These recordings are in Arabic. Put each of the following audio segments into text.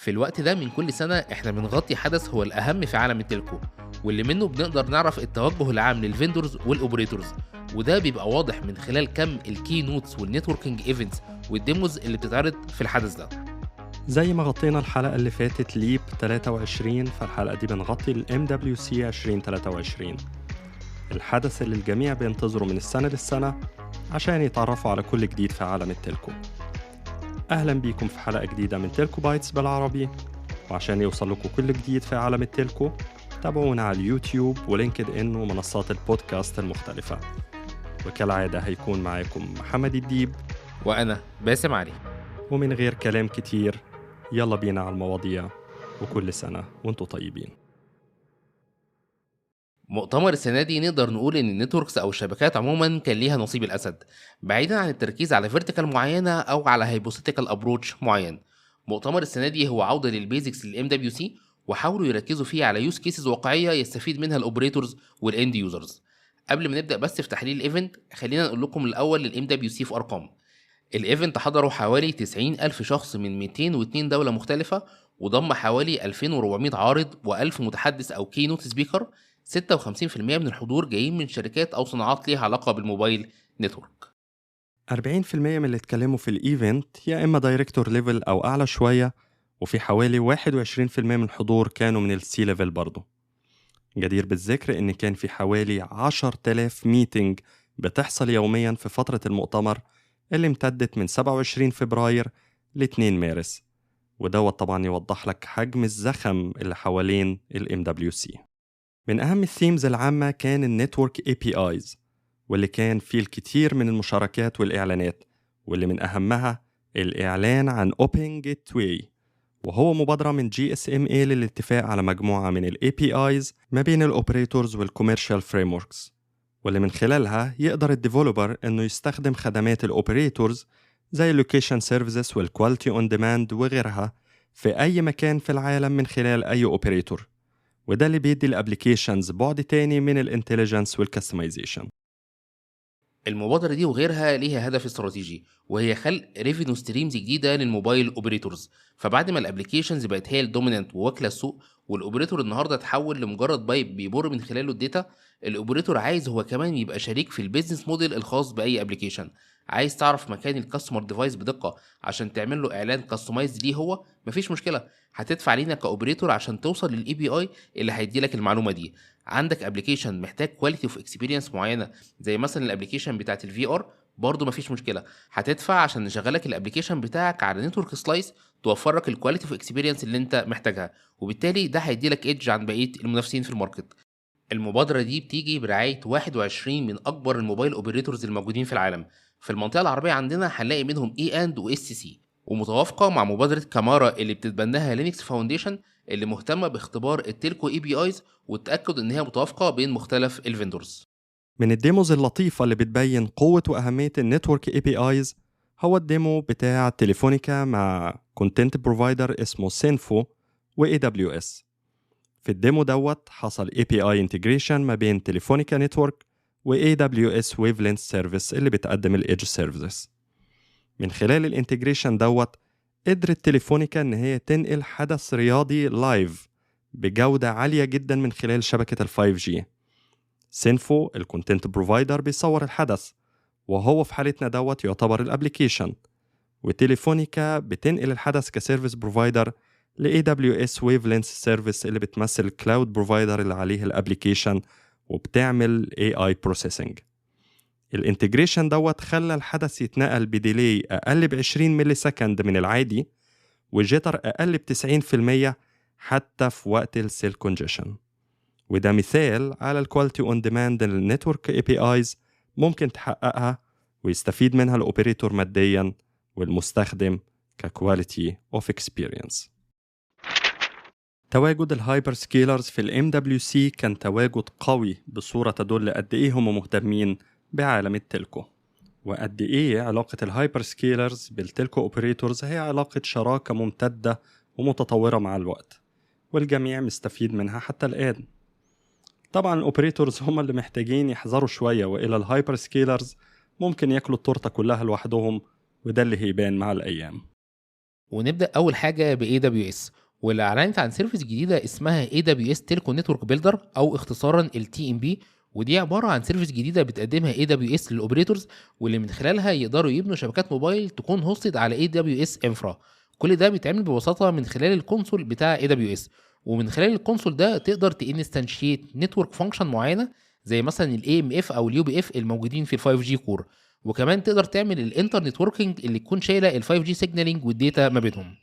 في الوقت ده من كل سنة احنا بنغطي حدث هو الأهم في عالم التلكو، واللي منه بنقدر نعرف التوجه العام للفيندورز والأوبريتورز، وده بيبقى واضح من خلال كم الكي نوتس والنتوركينج ايفنتس والديموز اللي بتتعرض في الحدث ده. زي ما غطينا الحلقة اللي فاتت ليب 23، فالحلقة دي بنغطي ال MWC 2023، الحدث اللي الجميع بينتظره من السنة للسنة عشان يتعرفوا على كل جديد في عالم التلكو. أهلا بيكم في حلقة جديدة من تلكو بايتس بالعربي، وعشان يوصل لكم كل جديد في عالم التلكو تابعونا على اليوتيوب ولينكد إن ومنصات البودكاست المختلفة. وكالعادة هيكون معاكم محمد الديب وأنا باسم علي. ومن غير كلام كتير يلا بينا على المواضيع، وكل سنة وانتم طيبين. مؤتمر السنة دي نقدر نقول إن النتوركس أو الشبكات عموما كان ليها نصيب الأسد، بعيدا عن التركيز على فيرتيكال معينة أو على هايبوثيتيكال أبروتش معين. مؤتمر السنة دي هو عودة للبيزكس للام دبليو سي، وحاولوا يركزوا فيه على يوز كيسز واقعية يستفيد منها الأوبريتورز والإند يوزرز. قبل ما نبدأ بس في تحليل الإيفنت، خلينا نقول لكم الأول للام دبليو سي في أرقام. الإيفنت حضروا حوالي 90 ألف شخص من 202 دولة مختلفة، وضم حوالي 2400 عارض و1000 متحدث أو كينوت سبيكر. 56% من الحضور جايين من شركات أو صناعات ليها علاقة بالموبايل نتورك. 40% من اللي اتكلموا في الإيفنت يا إما دايركتور ليفل أو أعلى شوية، وفي حوالي 21% من الحضور كانوا من السي ليفل برضه. جدير بالذكر إن كان في حوالي 10,000 ميتينج بتحصل يومياً في فترة المؤتمر اللي امتدت من 27 فبراير ل 2 مارس، ودوت طبعاً يوضح لك حجم الزخم اللي حوالين ال MWC. من أهم الثيمز العامة كان النتورك APIs، واللي كان فيه الكثير من المشاركات والإعلانات، واللي من أهمها الإعلان عن Open Gateway، وهو مبادرة من GSMA للاتفاق على مجموعة من ال APIs ما بين الأوبريتورز والكوميرشال فريموركس، واللي من خلالها يقدر الديفولوبر إنه يستخدم خدمات الأوبريتورز زي اللوكيشن سيرفيسز والكواليتي اون ديماند وغيرها في أي مكان في العالم من خلال أي أوبريتور، وده اللي بيدي الابليكيشنز بعد تاني من الانتليجنس والكستمايزيشن. المبادرة دي وغيرها ليها هدف استراتيجي، وهي خلق ريفينيو ستريمز جديدة للموبايل اوبريتورز. فبعد ما الابليكيشنز بقت هي الدومينانت وواكلة السوق، والاوبريتور النهارده اتحول لمجرد بايب بيمر من خلاله الداتا، الاوبريتور عايز هو كمان يبقى شريك في البيزنس موديل الخاص باي ابليكيشن. عايز تعرف مكان الكاستمر ديفايس بدقة عشان تعمل له اعلان كاستمايز ليه هو؟ مفيش مشكلة، هتدفع لينا كاوبريتور عشان توصل للاي بي اي اللي هيدي لك المعلومة دي. عندك ابليكيشن محتاج كواليتي اوف اكسبيرينس معينة زي مثلا الابليكيشن بتاعت الفي ار، برضه مفيش مشكله، هتدفع عشان نشغلك الابليكيشن بتاعك على نتورك سلايس توفر لك الكواليتي اوف اكسبيرينس اللي انت محتاجها، وبالتالي ده هيدي لك ايدج عن بقيه المنافسين في الماركت. المبادره دي بتيجي برعايه 21 من اكبر الموبايل اوبريتورز الموجودين في العالم. في المنطقه العربيه عندنا هنلاقي منهم اي اند واس سي، ومتوافقه مع مبادره كامارا اللي بتتبناها لينكس فاونديشن، اللي مهتمه باختبار التلكو اي بي ايز والتاكد ان هي متوافقه بين مختلف الفيندورز. من الديموز اللطيفة اللي بتبين قوة وأهمية النتورك APIs هو الديمو بتاع تليفونيكا مع كونتنت بروفايدر اسمه سينفو و AWS. في الديمو دوت حصل API integration ما بين تليفونيكا نتورك و AWS Wavelength Service اللي بتقدم ال Edge Services. من خلال الانتجريشن دوت قدرت تليفونيكا إن هي تنقل حدث رياضي لايف بجودة عالية جدا من خلال شبكة ال 5G. سينفو الكونتنت بروفايدر بيصور الحدث، وهو في حالتنا دوت يعتبر الابليكيشن، وتليفونيكا بتنقل الحدث كسيرفيس بروفايدر ل AWS Wavelength Service اللي بتمثل الكلاود بروفايدر اللي عليه الابليكيشن وبتعمل AI processing. الانتجريشن دوت خلى الحدث يتنقل بديلي أقل ب20 ملي سكند من العادي، وجيتر أقل ب90% حتى في وقت السيل كونجيشن. وده مثال على الكواليتي اون ديماند اللي النتورك APIs ممكن تحققها ويستفيد منها الأوبريتور مادياً والمستخدم ككواليتي اوف اكسبيرينس. تواجد الهايبر سكيلرز في ال MWC كان تواجد قوي بصورة تدل قد إيه هم مهتمين بعالم التلكو، وقد إيه علاقة الهايبر سكيلرز بالتلكو أوبريتورز هي علاقة شراكة ممتدة ومتطورة مع الوقت، والجميع مستفيد منها حتى الآن. طبعا الأوبريتورز هم اللي محتاجين يحذروا شوية، وإلى الهايبر سكيلرز ممكن ياكلوا التورتة كلها لوحدهم، وده اللي هيبان مع الأيام. ونبدأ أول حاجة ب AWS، واللي أعلنت عن سيرفيس جديدة اسمها AWS Telco Network Builder أو اختصارا ال TNB. ودي عبارة عن سيرفيس جديدة بتقدمها AWS للأوبريتورز، واللي من خلالها يقدروا يبنوا شبكات موبايل تكون هوستد على AWS انفرا. كل ده بيتعمل ببساطة من خلال الكونسول بتاع AWS، ومن خلال الكونسول ده تقدر تانستنشيت نتورك فانكشن معينة زي مثلا ال AMF أو ال UBF الموجودين في ال 5G كور. وكمان تقدر تعمل الانترنت وركينج اللي تكون شايله ال 5G سيجنالينج والداتا ما بينهم.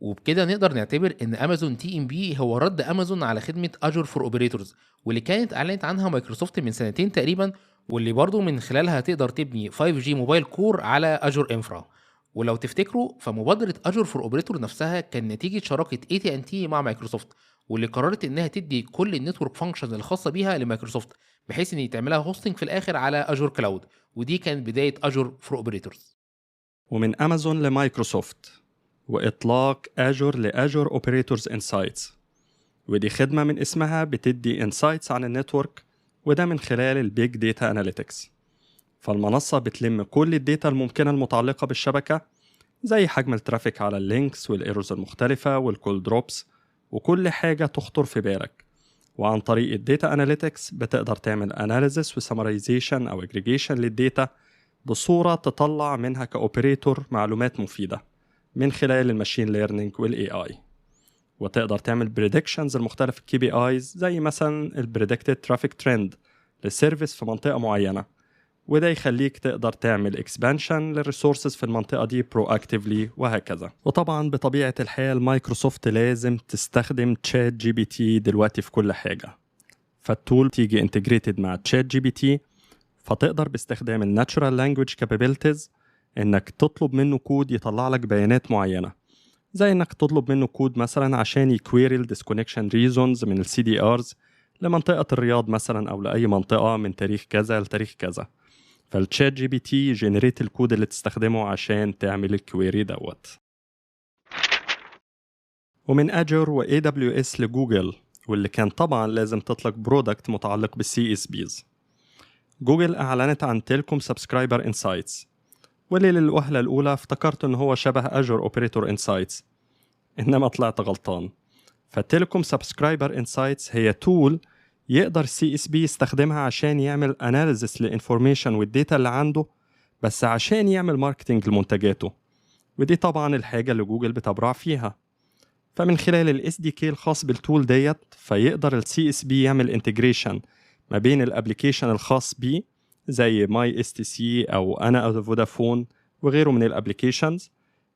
وبكده نقدر نعتبر ان امازون تي ام بي هو رد امازون على خدمه اجور فور اوبريتورز، واللي كانت اعلنت عنها مايكروسوفت من سنتين تقريبا، واللي برضو من خلالها تقدر تبني 5G موبايل كور على اجور انفرا. ولو تفتكروا فمبادره اجور فور اوبريتور نفسها كان نتيجه شراكه اي تي ان تي مع مايكروسوفت، واللي قررت انها تدي كل النتورك فانكشنز الخاصه بيها لمايكروسوفت، بحيث ان يتعملها هوستنج في الاخر على اجور كلاود. ودي كانت بدايه اجور فور اوبريتورز. ومن أمازون لمايكروسوفت، وإطلاق آجور لآجور أوبريتورز إنسايتس، ودي خدمة من اسمها بتدي إنسايتس عن النتورك، وده من خلال البيج داتا أناليتكس. فالمنصة بتلم كل الداتا الممكنة المتعلقة بالشبكة، زي حجم الترافيك على اللينكس والإيرورز المختلفة والكول دروبس وكل حاجة تخطر في بالك. وعن طريق الداتا أناليتكس بتقدر تعمل أناليزيس وسمرايزيشن أو أجريجيشن للداتا بصورة تطلع منها كأوبريتور معلومات مفيدة من خلال الماشين ليرنينج والاي اي. وتقدر تعمل بريدكشنز المختلف الكي بي ايز، زي مثلا البريدكتد ترافيك ترند للسيرفيس في منطقة معينة، وده يخليك تقدر تعمل اكسبانشن للريسورسز في المنطقة دي برو اكتيفلي وهكذا. وطبعا بطبيعة الحال مايكروسوفت لازم تستخدم تشات جي بي تي دلوقتي في كل حاجة، فالتول تيجي انتجريتد مع تشات جي بي تي، فتقدر باستخدام الناتشورال لانجويج كابابيلتيز انك تطلب منه كود يطلع لك بيانات معينة، زي انك تطلب منه كود مثلا عشان يكويري الديسكونكشن ريزونز من السي دي ارز لمنطقة الرياض مثلا او لأي منطقة من تاريخ كذا لتاريخ كذا. فالتشات جي بي تي جنريت الكود اللي تستخدمه عشان تعمل الكويري دوت. ومن اجور و AWS لجوجل، واللي كان طبعا لازم تطلق برودكت متعلق بالسي اس بيز. جوجل اعلنت عن تيلكوم سبسكرايبر انسايتس، واللي للوهلة الأولى افتكرت إن هو شبه أجور أوبريتور إنسايتس، إنما طلعت غلطان. فالتيليكوم سبسكرايبر إنسايتس هي تول يقدر السي اس بي يستخدمها عشان يعمل أناليزس للإنفورميشن والديتا اللي عنده، بس عشان يعمل ماركتينج لمنتجاته. ودي طبعا الحاجة اللي جوجل بتبرع فيها. فمن خلال ال SDK الخاص بالتول ديت فيقدر السي اس بي يعمل انتجريشن ما بين الابليكيشن الخاص بيه زي ماي اس تي سي او انا او فودافون وغيره من الابليكيشنز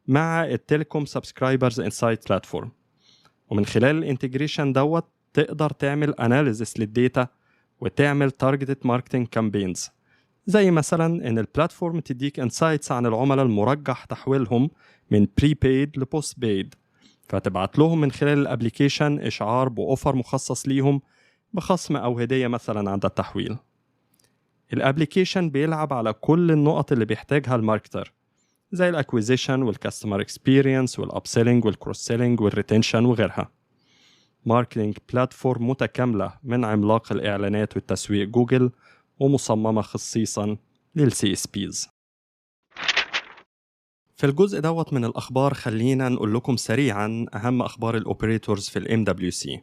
مع التليكوم سبسكرايبرز انسايت بلاتفورم. ومن خلال الانتجريشن دوت تقدر تعمل اناليزس للديتا وتعمل تارجتد ماركتنج كامبينز، زي مثلا ان البلاتفورم تديك انسايتس عن العملاء المرجح تحويلهم من بريبيد لبوست بيد، فتبعت لهم من خلال الابليكيشن اشعار باوفر مخصص ليهم بخصم او هديه مثلا عند التحويل. الابليكيشن بيلعب على كل النقط اللي بيحتاجها الماركتر، زي الاكويزيشن والكاستمر اكسبيرينس والابسيلينج والكروس-سيلينج والريتنشن وغيرها. ماركتينج بلاتفورم متكامله من عملاق الاعلانات والتسويق جوجل، ومصممه خصيصا للسي اس بيز. في الجزء دوت من الاخبار خلينا نقول لكم سريعا اهم اخبار الاوبريتورز في الام دبليو سي،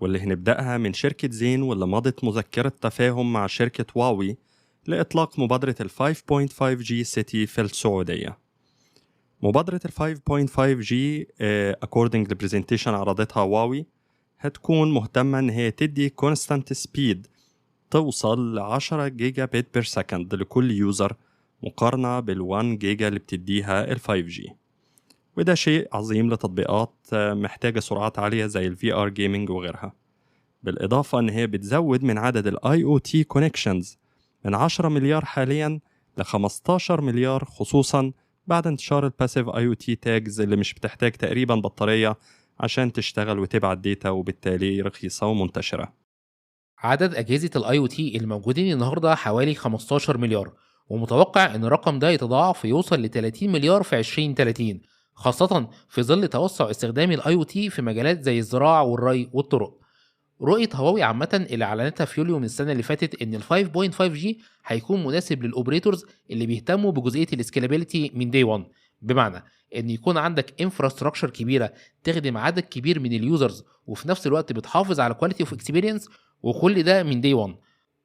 واللي هنبدأها من شركة زين، واللي مضت مذكرة تفاهم مع شركة واوي لإطلاق مبادرة ال 5.5G سيتي في السعودية. مبادرة ال 5.5G according to presentation عرضتها واوي هتكون مهتمة إن هي تدي constant speed توصل ل 10 جيجا بيت بير سكند لكل يوزر، مقارنة بال 1 جيجا اللي بتديها ال 5G. وده شيء عظيم لتطبيقات محتاجة سرعات عالية زي ال VR gaming وغيرها. بالإضافة إن هي بتزود من عدد ال IoT connections من 10 مليار حالياً ل 15 مليار، خصوصاً بعد انتشار ال Passive IoT tags اللي مش بتحتاج تقريباً بطارية عشان تشتغل وتبعت داتا، وبالتالي رخيصة ومنتشرة. عدد أجهزة ال IoT الموجودين النهاردة حوالي 15 مليار، ومتوقع إن الرقم ده يتضاعف ويوصل ل 30 مليار في 2030، خاصة في ظل توسع استخدام ال IoT في مجالات زي الزراعة والري والطرق. رؤية هواوي عامة اللي أعلنتها في يوليو من السنة اللي فاتت إن ال 5.5G هيكون مناسب للأوبريتورز اللي بيهتموا بجزئية السكيلابيلتي من داي 1، بمعنى ان يكون عندك انفراستراكشر كبيره تخدم عدد كبير من اليوزرز وفي نفس الوقت بتحافظ على كواليتي اوف اكسبيرينس، وكل ده من دي 1.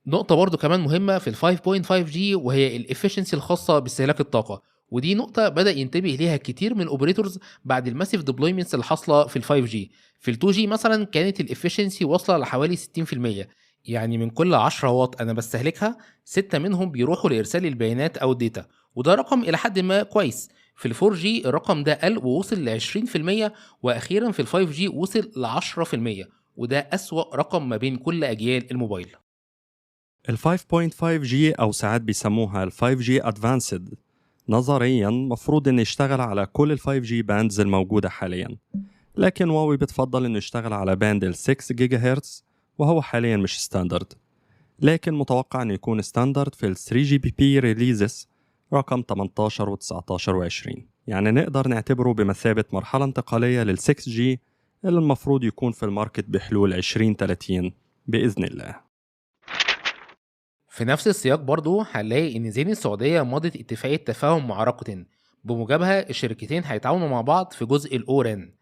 نقطة برضو كمان مهمة في ال 5.5G وهي الافشنسي الخاصة باستهلاك الطاقة، ودي نقطة بدأ ينتبه ليها كتير من الاوبريتورز بعد الماسيف ديبلويمنتس اللي حاصلة في ال 5G. في ال 2G مثلا كانت الافشنسي واصلة لحوالي 60%، يعني من كل 10 واط انا بستهلكها 6 منهم بيروحوا لارسال البيانات او الداتا، وده رقم الى حد ما كويس. في ال 4G الرقم ده قل ووصل ل 20%، واخيرا في ال 5G وصل ل 10%، وده أسوأ رقم ما بين كل اجيال الموبايل. ال 5.5G أو ساعات بيسموها ال 5G Advanced نظرياً مفروض إنه يشتغل على كل ال 5G باندز الموجودة حالياً، لكن هواوي بتفضل إنه يشتغل على باند ال 6 جيجا هرتز وهو حالياً مش ستاندرد، لكن متوقع إنه يكون ستاندرد في ال 3GPP ريليزز رقم 18 و19 و20، يعني نقدر نعتبره بمثابة مرحلة انتقالية لل 6G اللي المفروض يكون في الماركت بحلول 2030 بإذن الله. في نفس السياق برضو هنلاقي ان زين السعوديه مضت اتفاقيه تفاهم مع راكوتين، بموجبها الشركتين هيتعاونوا مع بعض في جزء الاوران.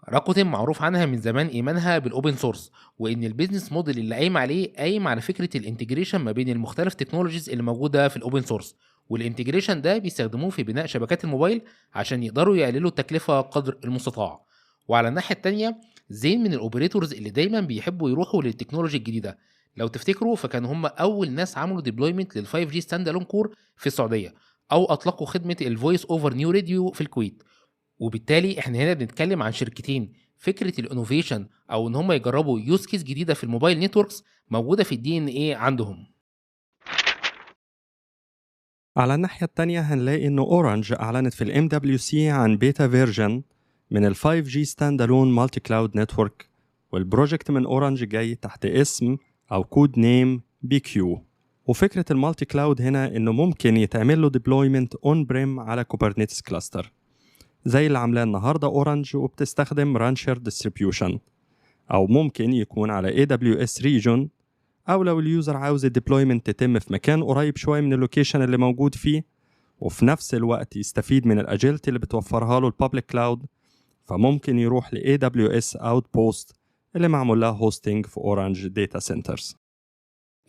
راكوتين معروف عنها من زمان ايمانها بالاوبن سورس، وان البيزنس موديل اللي قايم عليه قايم على فكره الانتجريشن ما بين المختلف تكنولوجيز اللي موجوده في الاوبن سورس، والانتجريشن ده بيستخدموه في بناء شبكات الموبايل عشان يقدروا يقللوا التكلفه قدر المستطاع. وعلى الناحيه التانيه زين من الاوبريتورز اللي دايما بيحبوا يروحوا للتكنولوجي الجديده. لو تفتكروا فكان هم اول ناس عملوا ديبلويمنت لل 5G ستاند الون كور في السعوديه، او اطلقوا خدمه الفويس اوفر نيو راديو في الكويت. وبالتالي احنا هنا بنتكلم عن شركتين فكره الانوفيشن او ان هم يجربوا يوز كيس جديده في الموبايل نتوركس موجوده في الدي ان ايه عندهم. على الناحية التانية هنلاقي إنه أورنج أعلنت في ال MWC عن بيتا فيرجن من ال 5G Standalone Multi Cloud Network، والبروجكت من أورنج جاي تحت اسم أو كود نيم BQ. وفكرة المالتي كلاود هنا إنه ممكن يتعمل له deployment on-prem على كوبرنيتس كلاستر زي اللي عاملاه النهاردة أورنج وبتستخدم رانشر ديستريبيوشن، أو ممكن يكون على AWS Region، أو لو اليوزر عاوز الديبلويمنت تتم في مكان قريب شوية من اللوكيشن اللي موجود فيه وفي نفس الوقت يستفيد من الأجيلتي اللي بتوفرها له البابليك كلاود، فممكن يروح ل AWS Outpost اللي معمول لها هوستنج في أورنج داتا سنترز.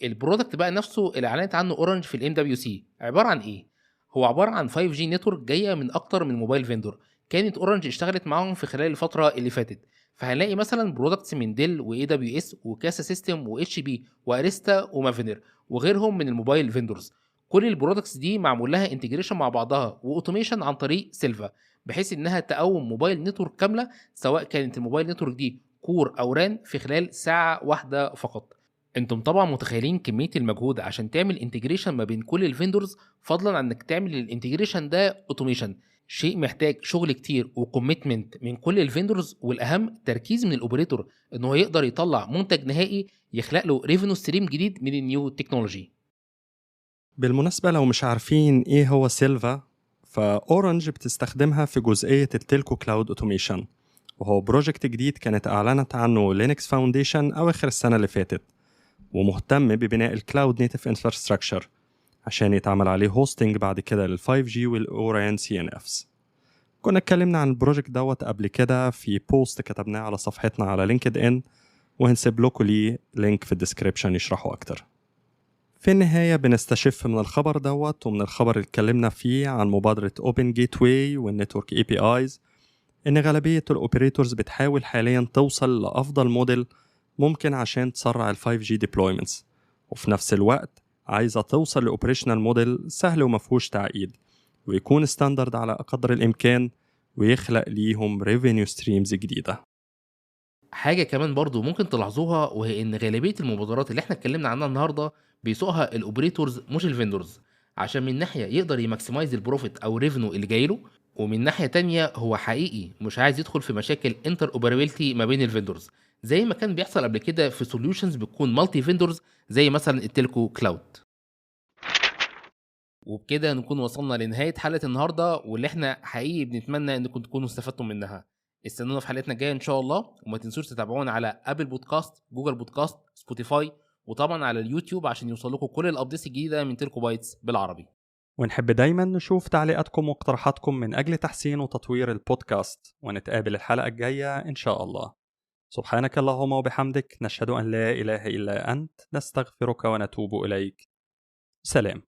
البرودكت بقى نفسه اللي اعلنت عنه اورنج في الام دبليو سي عباره عن ايه؟ هو عباره عن 5G نتورك جايه من اكتر من موبايل فيندور كانت اورنج اشتغلت معاهم في خلال الفتره اللي فاتت. فهنلاقي مثلا برودكتس من ديل واي دبليو اس وكاسا سيستم واتش بي واريستا ومافينر وغيرهم من الموبايل فيندورز. كل البرودكتس دي معمول لها انتجريشن مع بعضها واوتوميشن عن طريق سيلفا، بحيث انها تقوم موبايل نتورك كامله سواء كانت الموبايل نتورك دي كور او ران في خلال ساعه واحده فقط. انتم طبعا متخيلين كميه المجهود عشان تعمل انتجريشن ما بين كل الفيندورز، فضلا عن انك تعمل الانتجريشن ده اوتوميشن، شيء محتاج شغل كتير وكوميتمنت من كل الفيندورز، والاهم تركيز من الاوبريتور ان هو يقدر يطلع منتج نهائي يخلق له ريفينيو ستريم جديد من النيو تكنولوجي. بالمناسبة لو مش عارفين إيه هو سيلفا، فأورنج بتستخدمها في جزئية التلكو كلاود أوتوميشن، وهو بروجكت جديد كانت أعلنت عنه لينكس فاونديشن أواخر السنة اللي فاتت، ومهتم ببناء الكلاود نيتف انفراستراكشر عشان يتعمل عليه هوستنج بعد كده لل 5G والأوران CNFs. كنا اتكلمنا عن البروجكت دوت قبل كده في بوست كتبناه على صفحتنا على لينكد ان، وهنسيب لكم ليه لينك في الديسكريبشن يشرحه أكتر. في النهاية بنستشف من الخبر دوت ومن الخبر اللي اتكلمنا فيه عن مبادرة Open Gateway والنتورك APIs إن غالبية الأوبريتورز بتحاول حاليا توصل لأفضل موديل ممكن عشان تسرع ال 5G deployments، وفي نفس الوقت عايزة توصل لأوبريشنال موديل سهل ومفهوش تعقيد ويكون ستاندرد على قدر الإمكان ويخلق ليهم revenue streams جديدة. حاجه كمان برضو ممكن تلاحظوها وهي ان غالبيه المبادرات اللي احنا اتكلمنا عنها النهارده بيسوقها الاوبريتورز مش الفيندورز، عشان من ناحيه يقدر يماكسمايز البروفيت او ريفينيو اللي جاي له، ومن ناحيه تانية هو حقيقي مش عايز يدخل في مشاكل انتر اوبرابيلتي ما بين الفيندورز زي ما كان بيحصل قبل كده في سوليوشنز بتكون مالتي فيندورز زي مثلا التلكو كلاود. وبكده نكون وصلنا لنهايه حلقه النهارده، واللي احنا حقيقي بنتمنى انكم تكونوا استفدتم منها. استنونا في حلقتنا الجايه ان شاء الله، وما تنسوش تتابعونا على ابل بودكاست، جوجل بودكاست، سبوتيفاي، وطبعا على اليوتيوب عشان يوصل لكم كل الابديتس الجديده من تيلكو بايتس بالعربي. ونحب دايما نشوف تعليقاتكم واقتراحاتكم من أجل تحسين وتطوير البودكاست، ونتقابل الحلقة الجاية إن شاء الله. سبحانك اللهم وبحمدك، نشهد أن لا إله إلا أنت، نستغفرك ونتوب إليك. سلام.